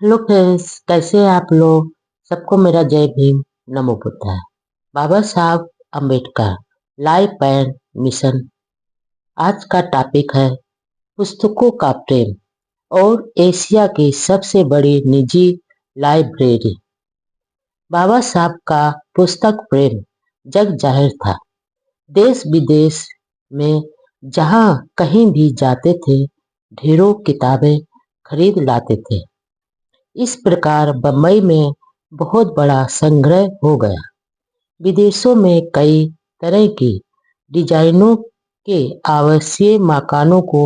Hello friends, कैसे हैं आप लोग। सबको मेरा जय भीम, नमो बुद्धाय। बाबा Saheb Ambedkar life and mission. आज का टॉपिक है पुस्तकों का प्रेम और एशिया की सबसे बड़ी निजी लाइब्रेरी। बाबा साहब का पुस्तक प्रेम जग जाहिर था। देश विदेश में जहाँ कहीं भी जाते थे, ढेरों किताबें खरीद लाते थे। इस प्रकार बम्बई में बहुत बड़ा संग्रह हो गया। विदेशों में कई तरह की डिजाइनों के आवासीय मकानों को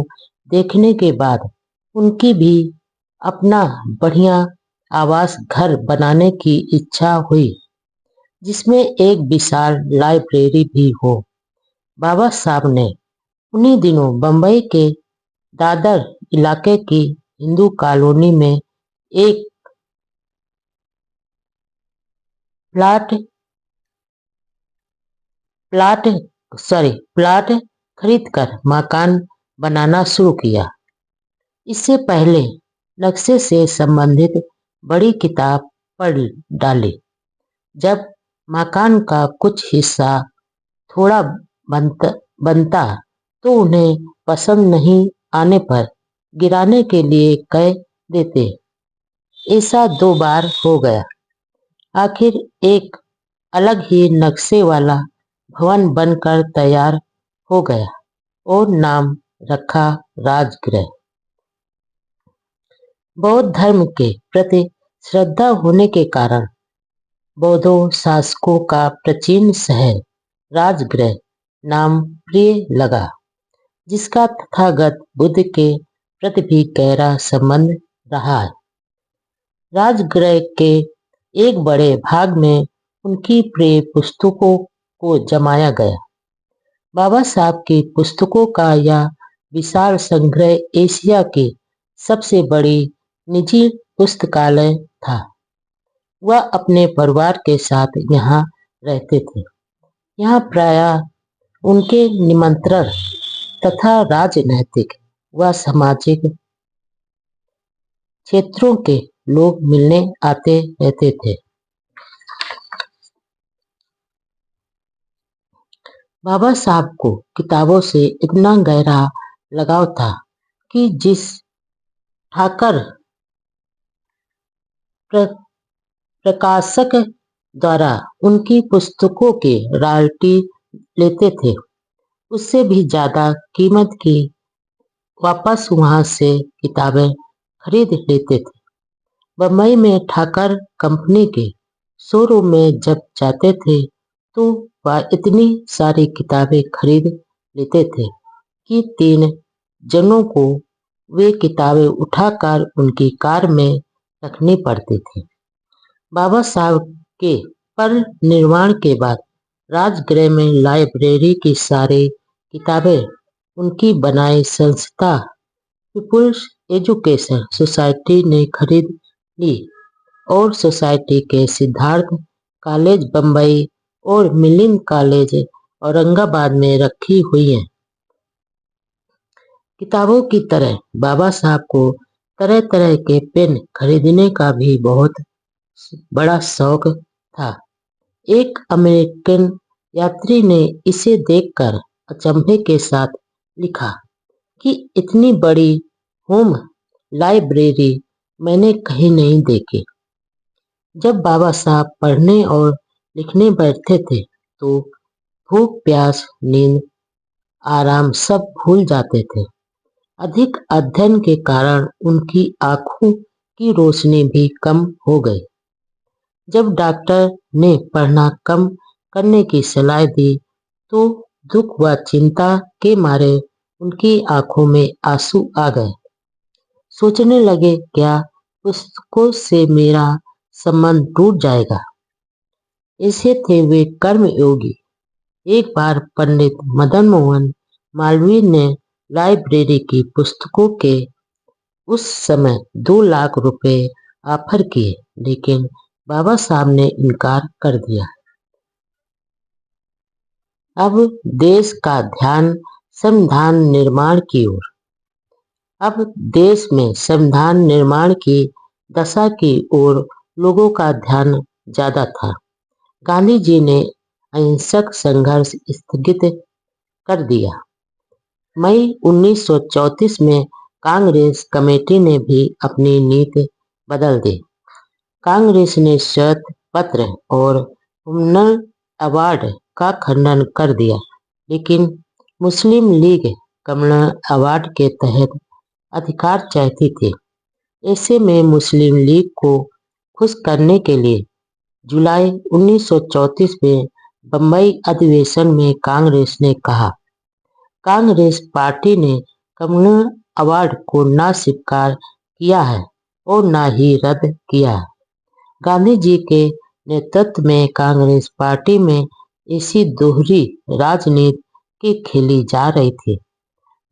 देखने के बाद उनकी भी अपना बढ़िया आवास घर बनाने की इच्छा हुई, जिसमें एक विशाल लाइब्रेरी भी हो। बाबा साहब ने उन्हीं दिनों बम्बई के दादर इलाके की हिंदू कॉलोनी में एक प्लाट प्लाट प्लाट खरीदकर मकान बनाना शुरू किया। इससे पहले नक्शे से संबंधित बड़ी किताब पढ़ डाली। जब मकान का कुछ हिस्सा थोड़ा बनता तो उन्हें पसंद नहीं आने पर गिराने के लिए कह देते। ऐसा 2 बार हो गया। आखिर एक अलग ही नक्शे वाला भवन बनकर तैयार हो गया और नाम रखा राजगृह। बौद्ध धर्म के प्रति श्रद्धा होने के कारण बौद्धों शासकों का प्राचीन शहर राजगृह नाम प्रिय लगा, जिसका तथागत बुद्ध के प्रति भी गहरा संबंध रहा है। राजगृह के एक बड़े भाग में उनकी प्रिय पुस्तकों को जमाया गया। बाबा साहब की पुस्तकों का यह विशाल संग्रह एशिया की सबसे बड़ी निजी पुस्तकालय था। वह अपने परिवार के साथ यहाँ रहते थे। यहाँ प्रायः उनके निमंत्रण तथा राजनैतिक व सामाजिक क्षेत्रों के लोग मिलने आते रहते थे। बाबा साहब को किताबों से इतना गहरा लगाव था कि जिस ठाकर प्रकाशक द्वारा उनकी पुस्तकों के रॉयल्टी लेते थे, उससे भी ज्यादा कीमत की वापस वहां से किताबें खरीद लेते थे। बम्बई में ठाकर कंपनी के शोरूम में जब जाते थे तो वह इतनी सारी किताबें खरीद लेते थे कि 3 जनों को वे किताबें उठाकर उनकी कार में रखनी पड़ती थी। बाबा साहब के परिनिर्वाण के बाद राजगृह में लाइब्रेरी की सारी किताबें उनकी बनाई संस्था पीपुल्स एजुकेशन सोसाइटी ने खरीद ली और सोसाइटी के सिद्धार्थ कॉलेज बम्बई और मिलिंद कॉलेज औरंगाबाद में रखी हुई हैं। किताबों की तरह बाबा साहब को तरह तरह के पेन खरीदने का भी बहुत बड़ा शौक था। एक अमेरिकन यात्री ने इसे देखकर अचंभे के साथ लिखा कि इतनी बड़ी होम लाइब्रेरी मैंने कहीं नहीं देखी। जब बाबा साहब पढ़ने और लिखने बैठते थे तो भूख प्यास नींद आराम सब भूल जाते थे। अधिक अध्ययन के कारण उनकी आंखों की रोशनी भी कम हो गई। जब डॉक्टर ने पढ़ना कम करने की सलाह दी तो दुख व चिंता के मारे उनकी आंखों में आंसू आ गए। सोचने लगे, क्या पुस्तकों से मेरा संबंध टूट जाएगा। ऐसे थे वे कर्मयोगी। एक बार पंडित मदन मोहन मालवीय ने लाइब्रेरी की पुस्तकों के उस समय 2 लाख रुपए ऑफर किए, लेकिन बाबा साहब ने इनकार कर दिया। अब देश का ध्यान संविधान निर्माण की ओर। अब देश में संविधान निर्माण की दशा की ओर लोगों का ध्यान ज्यादा था। गांधी जी ने अहिंसक संघर्ष स्थगित कर दिया। मई 1934 में कांग्रेस कमेटी ने भी अपनी नीति बदल दी। कांग्रेस ने श्वेत पत्र और कम्युनल अवार्ड का खंडन कर दिया, लेकिन मुस्लिम लीग कम्युनल अवार्ड के तहत अधिकार चाहती थी। ऐसे में मुस्लिम लीग को खुश करने के लिए जुलाई 1934 में बंबई अधिवेशन में कांग्रेस ने कहा, कांग्रेस पार्टी ने कम्युनल अवार्ड को ना स्वीकार किया है और ना ही रद्द किया है। गांधी जी के नेतृत्व में कांग्रेस पार्टी में ऐसी दोहरी राजनीति की खेली जा रही थी।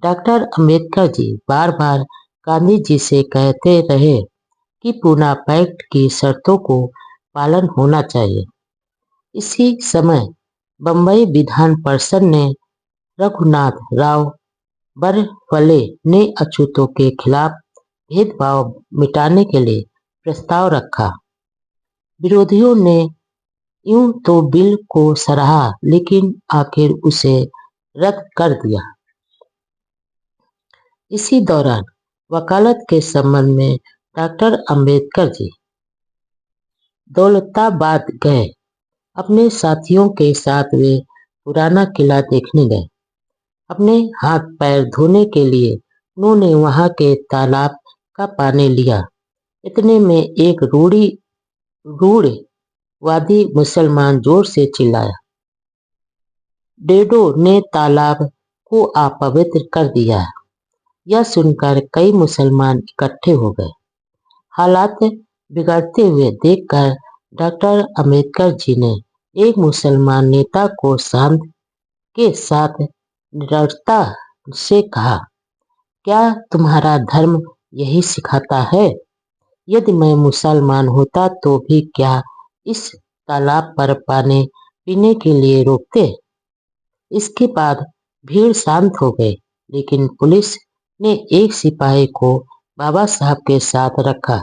डॉक्टर अंबेडकर जी बार बार गांधी जी से कहते रहे कि पूना पैक्ट की शर्तों को पालन होना चाहिए। इसी समय बंबई विधान परिषद ने रघुनाथ राव बरफले ने अछूतों के खिलाफ भेदभाव मिटाने के लिए प्रस्ताव रखा। विरोधियों ने यूं तो बिल को सराहा, लेकिन आखिर उसे रद्द कर दिया। इसी दौरान वकालत के संबंध में डॉक्टर अंबेडकर जी दौलताबाद गए। अपने साथियों के साथ वे पुराना किला देखने गए। अपने हाथ पैर धोने के लिए उन्होंने वहां के तालाब का पानी लिया। इतने में एक रूढ़िवादी मुसलमान जोर से चिल्लाया, डेडो ने तालाब को अपवित्र कर दिया है। यह सुनकर कई मुसलमान इकट्ठे हो गए। हालात बिगड़ते हुए देखकर डॉक्टर अंबेडकर जी ने एक मुसलमान नेता को शांत के साथ निडरता से कहा, क्या तुम्हारा धर्म यही सिखाता है? यदि मैं मुसलमान होता तो भी क्या इस तालाब पर पानी पीने के लिए रोकते? इसके बाद भीड़ शांत हो गई, लेकिन पुलिस ने एक सिपाही को बाबा साहब के साथ रखा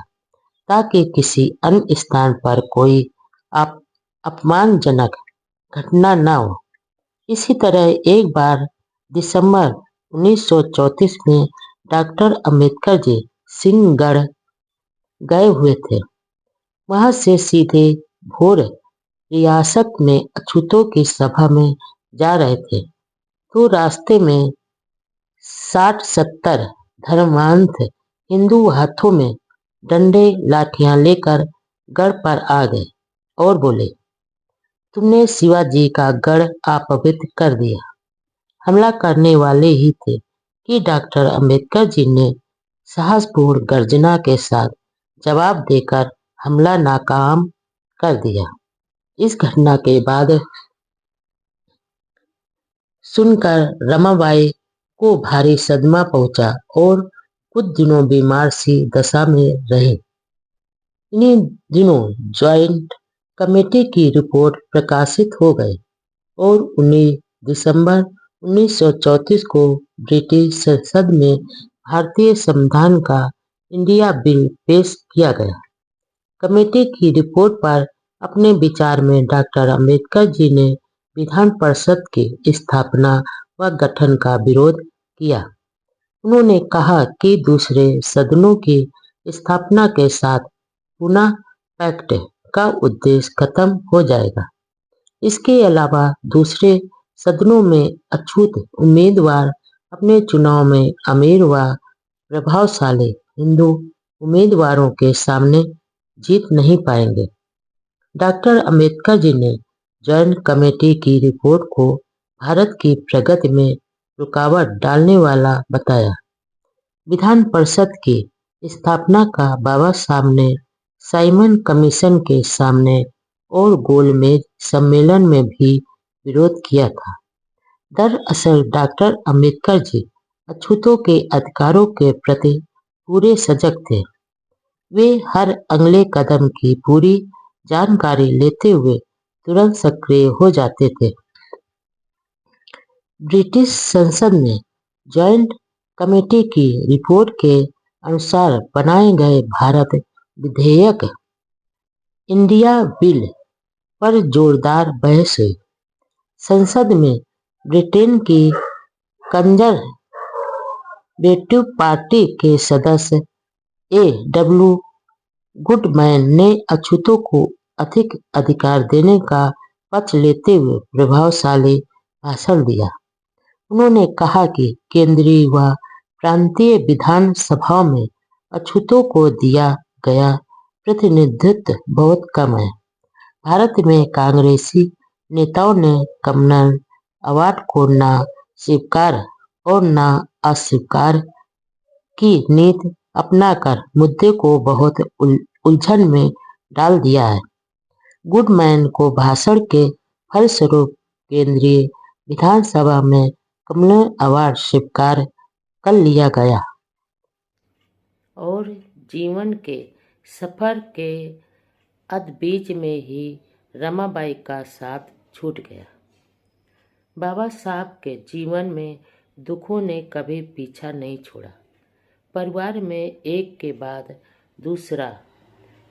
ताकि किसी अन्य स्थान पर कोई अपमानजनक घटना न हो। इसी तरह एक बार दिसंबर 1934 में डॉक्टर अंबेडकर जी सिंहगढ़ गए हुए थे। वहां से सीधे भोर रियासत में अछूतों की सभा में जा रहे थे, तो रास्ते में 60-70 धर्मांध हिंदू हाथों में डंडे लाठियां लेकर गढ़ पर आ गए और बोले, तुमने शिवाजी का गढ़ अपवित्र कर दिया। हमला करने वाले ही थे कि डॉक्टर अंबेडकर जी ने साहसपूर्ण गर्जना के साथ जवाब देकर हमला नाकाम कर दिया। इस घटना के बाद सुनकर रमाबाई को भारी सदमा पहुंचा और कुछ दिनों बीमार सी दशा में रही। इन्हीं दिनों ज्वाइंट कमेटी की रिपोर्ट प्रकाशित हो गई और 19 दिसंबर 1934 को ब्रिटिश संसद में भारतीय संविधान का इंडिया बिल पेश किया गया। कमेटी की रिपोर्ट पर अपने विचार में डॉक्टर अंबेडकर जी ने विधान परिषद की स्थापना व गठन का विरोध किया। उन्होंने कहा कि दूसरे सदनों की स्थापना के साथ पूना पैक्ट का उद्देश्य खत्म हो जाएगा। इसके अलावा दूसरे सदनों में अछूत उम्मीदवार अपने चुनाव में अमीर व प्रभावशाली हिंदू उम्मीदवारों के सामने जीत नहीं पाएंगे। डॉक्टर अंबेडकर जी ने जॉइंट कमेटी की रिपोर्ट को भारत की प्रगति में रुकावट डालने वाला बताया। विधान परिषद की स्थापना का बाबा साहब ने साइमन कमीशन के सामने और गोलमेज सम्मेलन में भी विरोध किया था। दरअसल डॉक्टर अंबेडकर जी अछूतों के अधिकारों के प्रति पूरे सजग थे। वे हर अगले कदम की पूरी जानकारी लेते हुए तुरंत सक्रिय हो जाते थे। ब्रिटिश संसद में जॉइंट कमेटी की रिपोर्ट के अनुसार बनाए गए भारत विधेयक इंडिया बिल पर जोरदार बहस हुई। संसद में ब्रिटेन की कंजरवेटिव पार्टी के सदस्य A.W. गुडमैन ने अछूतों को अधिक अधिकार देने का पक्ष लेते हुए प्रभावशाली भाषण दिया। उन्होंने कहा कि केंद्रीय व प्रांतीय विधान सभाओं में अछूतों को दिया गया प्रतिनिधित्व बहुत कम है। भारत में कांग्रेसी नेताओं ने कॉमनवेल्थ अवार्ड को न स्वीकार और न अस्वीकार की नीति अपनाकर मुद्दे को बहुत उलझन में डाल दिया है। गुडमैन को भाषण के फलस्वरूप केंद्रीय विधानसभा में कॉमनवेल्थ अवार्ड स्वीकार कर लिया गया और जीवन के सफर के अधबीच में ही रमाबाई का साथ छूट गया। बाबा साहब के जीवन में दुखों ने कभी पीछा नहीं छोड़ा। परिवार में एक के बाद दूसरा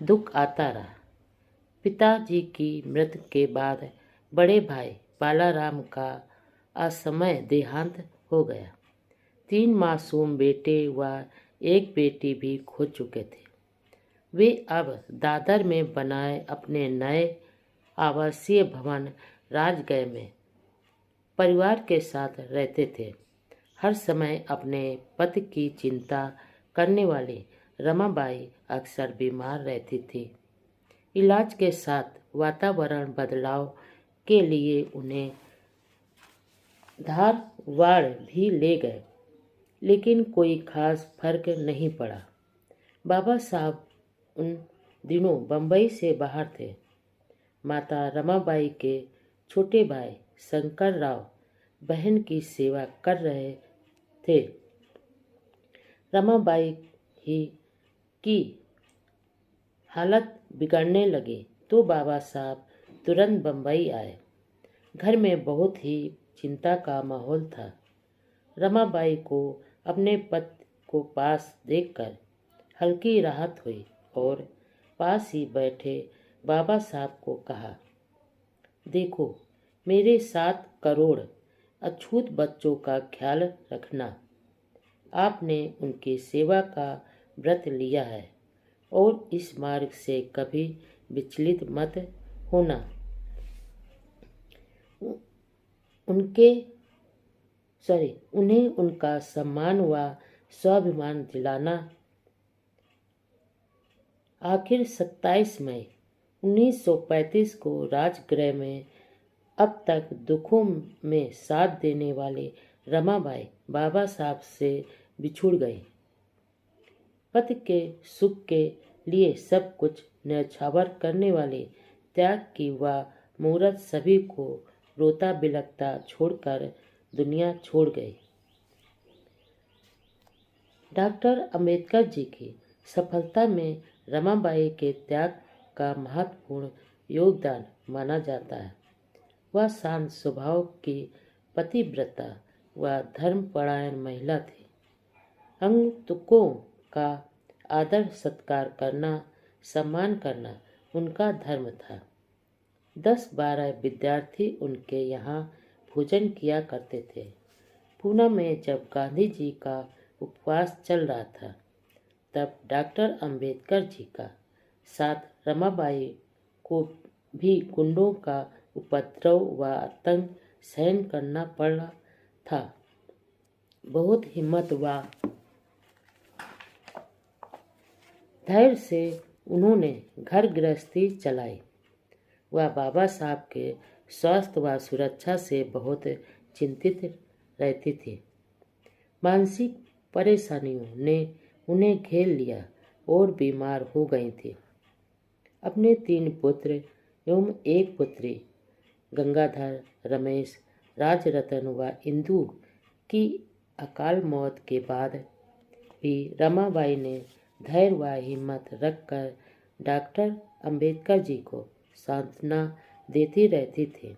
दुख आता रहा। पिताजी की मृत्यु के बाद बड़े भाई बालाराम का असमय देहांत हो गया। 3 मासूम बेटे व एक बेटी भी खो चुके थे। वे अब दादर में बनाए अपने नए आवासीय भवन राजगृह में परिवार के साथ रहते थे। हर समय अपने पति की चिंता करने वाली रमाबाई अक्सर बीमार रहती थी। इलाज के साथ वातावरण बदलाव के लिए उन्हें धारवाड़ भी ले गए, लेकिन कोई खास फर्क नहीं पड़ा। बाबा साहब उन दिनों बंबई से बाहर थे। माता रमाबाई के छोटे भाई शंकर राव बहन की सेवा कर रहे थे। रमाबाई ही की हालत बिगड़ने लगी तो बाबा साहब तुरंत बंबई आए। घर में बहुत ही चिंता का माहौल था। रमाबाई को अपने पति को पास देखकर हल्की राहत हुई और पास ही बैठे बाबा साहब को कहा, देखो, मेरे 7 करोड़ अछूत बच्चों का ख्याल रखना। आपने उनकी सेवा का व्रत लिया है और इस मार्ग से कभी विचलित मत होना। उन्हें उनका सम्मान व स्वाभिमान दिलाना। आखिर 27 मई 1935 को राजगृह में अब तक दुखों में साथ देने वाले रमाबाई बाबा साहब से बिछुड़ गई। पति के सुख के लिए सब कुछ न्यौछावर करने वाले त्याग की वह मूरत सभी को रोता बिलखता छोड़कर दुनिया छोड़ गई। डॉक्टर अंबेडकर जी की सफलता में रमाबाई के त्याग का महत्वपूर्ण योगदान माना जाता है। वह शांत स्वभाव की पतिव्रता व धर्मपरायण महिला थी। अंगतुकों का आदर सत्कार करना, सम्मान करना उनका धर्म था। 10-12 विद्यार्थी उनके यहाँ भोजन किया करते थे। पूना में जब गांधी जी का उपवास चल रहा था, तब डॉक्टर अंबेडकर जी का साथ रमाबाई को भी गुंडों का उपद्रव व आतंक सहन करना पड़ा था। बहुत हिम्मत व धैर्य से उन्होंने घर गृहस्थी चलाई। वह बाबा साहब के स्वास्थ्य व सुरक्षा से बहुत चिंतित रहती थी। मानसिक परेशानियों ने उन्हें घेर लिया और बीमार हो गई थी। अपने 3 पुत्र एवं एक पुत्री गंगाधर, रमेश, राजरतन व इंदु की अकाल मौत के बाद भी रमाबाई ने धैर्य व हिम्मत रखकर डॉक्टर अंबेडकर जी को सांत्वना देती रहती थी।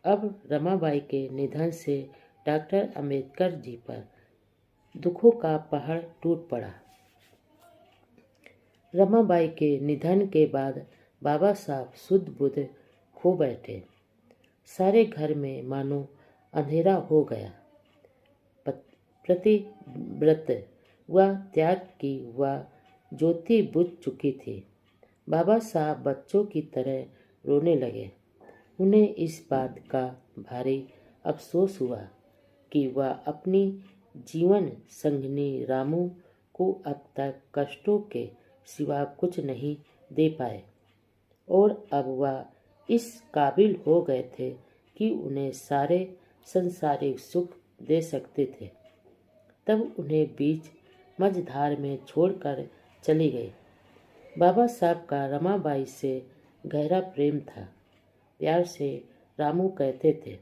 अब रमाबाई के निधन से डॉक्टर अंबेडकर जी पर दुखों का पहाड़ टूट पड़ा। रमाबाई के निधन के बाद बाबा साहब शुद्ध बुद्ध खो बैठे। सारे घर में मानो अंधेरा हो गया। प्रतिव्रत व त्याग की वह ज्योति बुझ चुकी थी। बाबा साहब बच्चों की तरह रोने लगे। उन्हें इस बात का भारी अफसोस हुआ कि वह अपनी जीवन संगिनी रामू को अब तक कष्टों के सिवा कुछ नहीं दे पाए और अब वह इस काबिल हो गए थे कि उन्हें सारे संसारिक सुख दे सकते थे। तब उन्हें बीच मझधार में छोड़कर चली गई। बाबा साहब का रमाबाई से गहरा प्रेम था। प्यार से रामू कहते थे,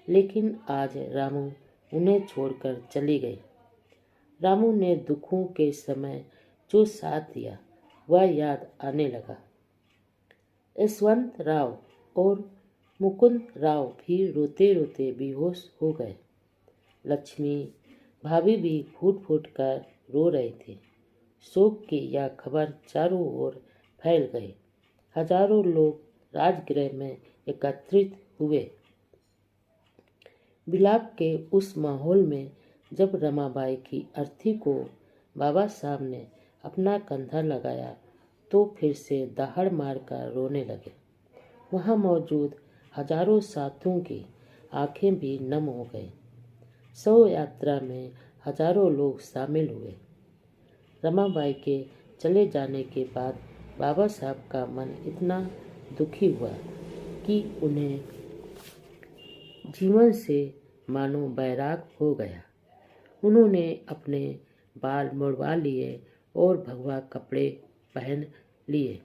लेकिन आज रामू उन्हें छोड़कर चली गई। रामू ने दुखों के समय जो साथ दिया वह याद आने लगा। यशवंत राव और मुकुंद राव भी रोते रोते बेहोश हो गए। लक्ष्मी भाभी भी फूट फूट कर रो रही थी। शोक की यह खबर चारों ओर फैल गई। हजारों लोग राजगृह में एकत्रित हुए। विलाप के उस माहौल में जब रमाबाई की अर्थी को बाबा साहब ने अपना कंधा लगाया तो फिर से दहाड़ मारकर रोने लगे। वहाँ मौजूद हजारों साथियों की आंखें भी नम हो गई। शव यात्रा में हजारों लोग शामिल हुए। रमाबाई के चले जाने के बाद बाबा साहब का मन इतना दुखी हुआ कि उन्हें जीवन से मानो बैराग हो गया। उन्होंने अपने बाल मुड़वा लिए और भगवा कपड़े पहन लिए।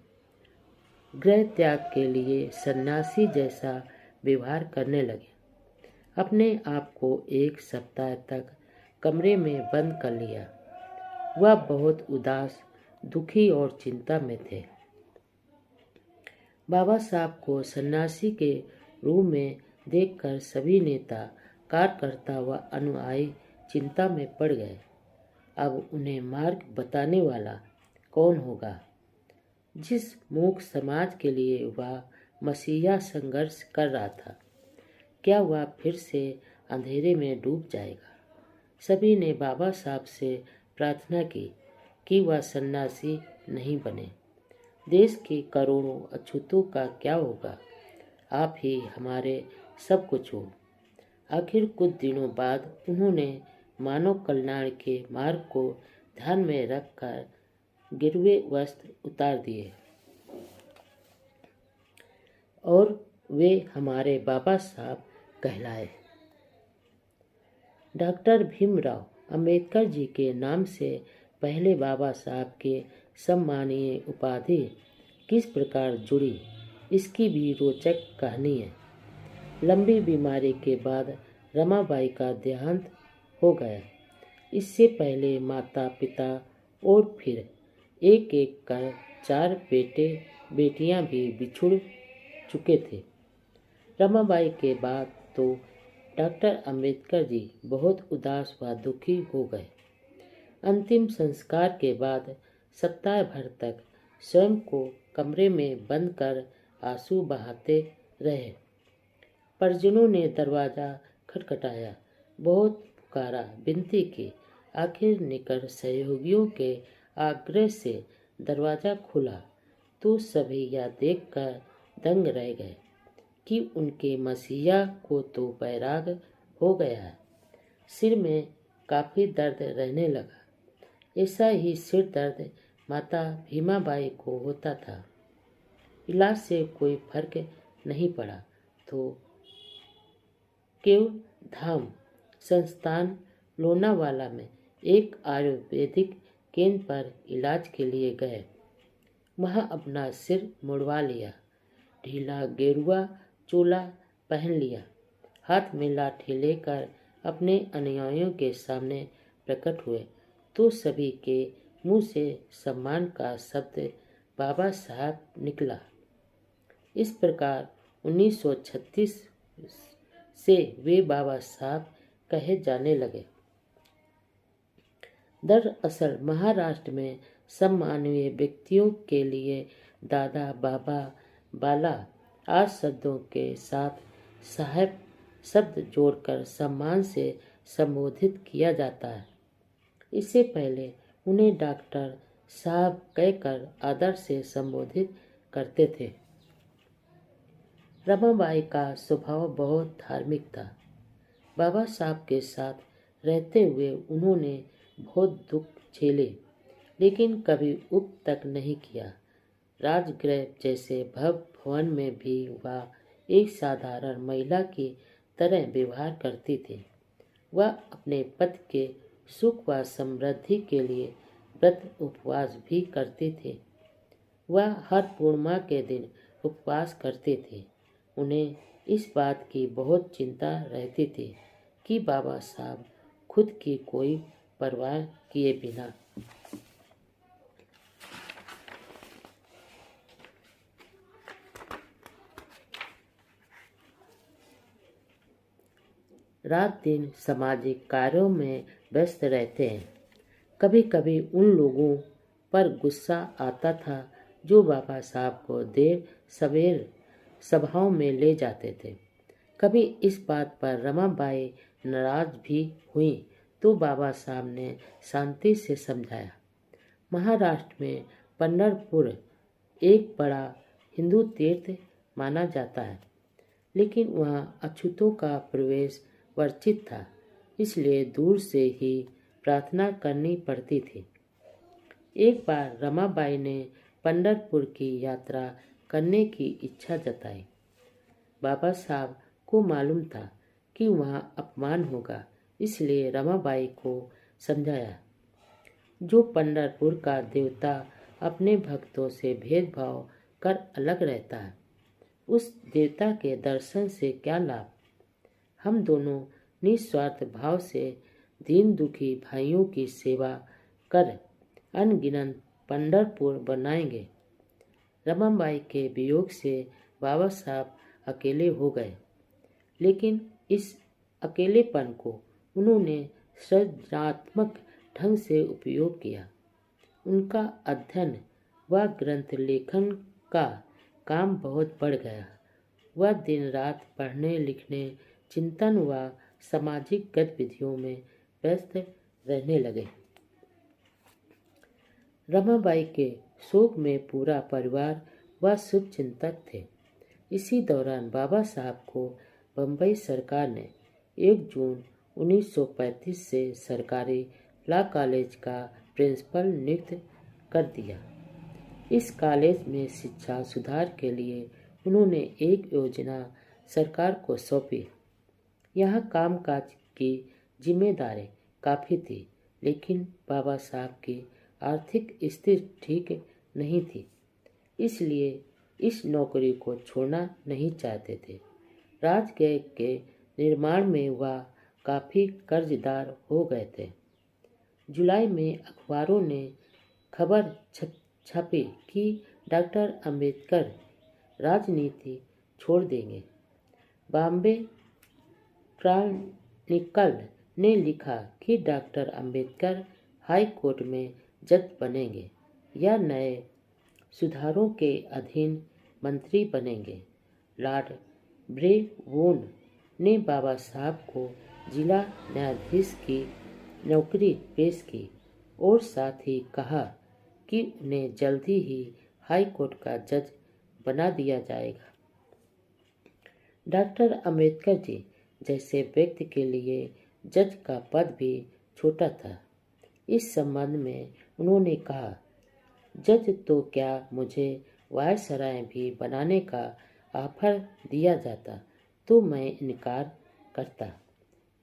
गृह त्याग के लिए सन्यासी जैसा व्यवहार करने लगे। अपने आप को 1 सप्ताह तक कमरे में बंद कर लिया। वह बहुत उदास, दुखी और चिंता में थे। बाबा साहब को सन्यासी के रूप में देखकर सभी नेता, कार्यकर्ता व अनुयायी चिंता में पड़ गए। अब उन्हें मार्ग बताने वाला कौन होगा? जिस मूक समाज के लिए वह मसीहा संघर्ष कर रहा था, क्या वह फिर से अंधेरे में डूब जाएगा? सभी ने बाबा साहब से प्रार्थना की कि वह सन्यासी नहीं बने। देश के करोड़ों अछूतों का क्या होगा? आप ही हमारे सब कुछ हो। आखिर कुछ दिनों बाद उन्होंने मानव कल्याण के मार्ग को ध्यान में रखकर गिरवे वस्त्र उतार दिए और वे हमारे बाबा साहब कहलाए। डॉक्टर भीमराव अंबेडकर जी के नाम से पहले बाबा साहब के सम्मानीय उपाधि किस प्रकार जुड़ी, इसकी भी रोचक कहानी है। लंबी बीमारी के बाद रमाबाई का देहांत हो गया। इससे पहले माता पिता और फिर एक एक कर 4 बेटे बेटियां भी बिछुड़ चुके थे। रमाबाई के बाद तो डॉक्टर अंबेडकर जी बहुत उदास व दुखी हो गए। अंतिम संस्कार के बाद सप्ताह भर तक स्वयं को कमरे में बंद कर आंसू बहाते रहे। परिजनों ने दरवाज़ा खटखटाया, बहुत पुकारा, विनती की। आखिर निकट सहयोगियों के आग्रह से दरवाज़ा खुला तो सभी यह देखकर दंग रह गए कि उनके मसीहा को तो बैराग हो गया है। सिर में काफ़ी दर्द रहने लगा। ऐसा ही सिर दर्द माता भीमाबाई को होता था। इलाज से कोई फर्क नहीं पड़ा तो केव धाम संस्थान लोनावाला में एक आयुर्वेदिक केंद्र पर इलाज के लिए गए। वहाँ अपना सिर मुड़वा लिया, ढीला गेरुआ चोला पहन लिया, हाथ में लाठी लेकर अपने अनुयायियों के सामने प्रकट हुए तो सभी के मुंह से सम्मान का शब्द बाबा साहब निकला। इस प्रकार 1936 से वे बाबा साहब कहे जाने लगे। दरअसल महाराष्ट्र में सम्माननीय व्यक्तियों के लिए दादा, बाबा, बाला आदि शब्दों के साथ साहब शब्द जोड़कर सम्मान से संबोधित किया जाता है। इससे पहले उन्हें डॉक्टर साहब कहकर आदर से संबोधित करते थे। रमाबाई का स्वभाव बहुत धार्मिक था। बाबा साहब के साथ रहते हुए उन्होंने बहुत दुख झेले, लेकिन कभी उप तक नहीं किया। राजगृह जैसे भव्य भवन में भी वह एक साधारण महिला की तरह व्यवहार करती थी। वह अपने पति के सुख व समृद्धि के लिए व्रत उपवास भी करते थे। वह हर पूर्णिमा के दिन उपवास करते थे। उन्हें इस बात की बहुत चिंता रहती थी कि बाबा साहब खुद की कोई परवाह किए बिना रात दिन सामाजिक कार्यों में व्यस्त रहते हैं। कभी कभी उन लोगों पर गुस्सा आता था जो बाबा साहब को देर सवेर सभाओं में ले जाते थे। कभी इस बात पर रमाबाई नाराज भी हुई तो बाबा साहब ने शांति से समझाया। महाराष्ट्र में पंढरपुर एक बड़ा हिंदू तीर्थ माना जाता है, लेकिन वहाँ अछूतों का प्रवेश वर्जित था, इसलिए दूर से ही प्रार्थना करनी पड़ती थी। एक बार रमाबाई ने पंढरपुर की यात्रा करने की इच्छा जताई। बाबा साहब को मालूम था कि वहाँ अपमान होगा, इसलिए रमाबाई को समझाया। जो पंढरपुर का देवता अपने भक्तों से भेदभाव कर अलग रहता है, उस देवता के दर्शन से क्या लाभ। हम दोनों निस्वार्थ भाव से दीन दुखी भाइयों की सेवा कर अनगिनत पंढरपुर बनाएंगे। रमाबाई के वियोग से बाबा साहब अकेले हो गए, लेकिन इस अकेलेपन को उन्होंने सृजनात्मक ढंग से उपयोग किया। उनका अध्ययन व ग्रंथ लेखन का काम बहुत बढ़ गया। वह दिन रात पढ़ने लिखने, चिंतन व सामाजिक गतिविधियों में व्यस्त रहने लगे। रमाबाई के शोक में पूरा परिवार व शुभचिंतक थे। इसी दौरान बाबा साहब को बम्बई सरकार ने 1 जून 1935 से सरकारी लॉ कॉलेज का प्रिंसिपल नियुक्त कर दिया। इस कॉलेज में शिक्षा सुधार के लिए उन्होंने एक योजना सरकार को सौंपी। यहाँ कामकाज की जिम्मेदारी काफ़ी थी, लेकिन बाबा साहब की आर्थिक स्थिति ठीक नहीं थी, इसलिए इस नौकरी को छोड़ना नहीं चाहते थे। राजगृह के निर्माण में वह काफ़ी कर्जदार हो गए थे। जुलाई में अखबारों ने खबर छापी कि डॉक्टर अंबेडकर राजनीति छोड़ देंगे। बॉम्बे क्रॉनिकल ने लिखा कि डॉक्टर अंबेडकर हाई कोर्ट में जज बनेंगे या नए सुधारों के अधीन मंत्री बनेंगे। लॉर्ड ब्रेवोन ने बाबा साहब को जिला न्यायाधीश की नौकरी पेश की और साथ ही कहा कि उन्हें जल्दी ही हाई कोर्ट का जज बना दिया जाएगा। डॉक्टर अंबेडकर जी जैसे व्यक्ति के लिए जज का पद भी छोटा था। इस संबंध में उन्होंने कहा, जज तो क्या, मुझे वायसराय भी बनाने का ऑफर दिया जाता तो मैं इनकार करता,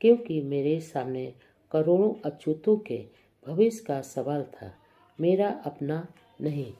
क्योंकि मेरे सामने करोड़ों अछूतों के भविष्य का सवाल था, मेरा अपना नहीं।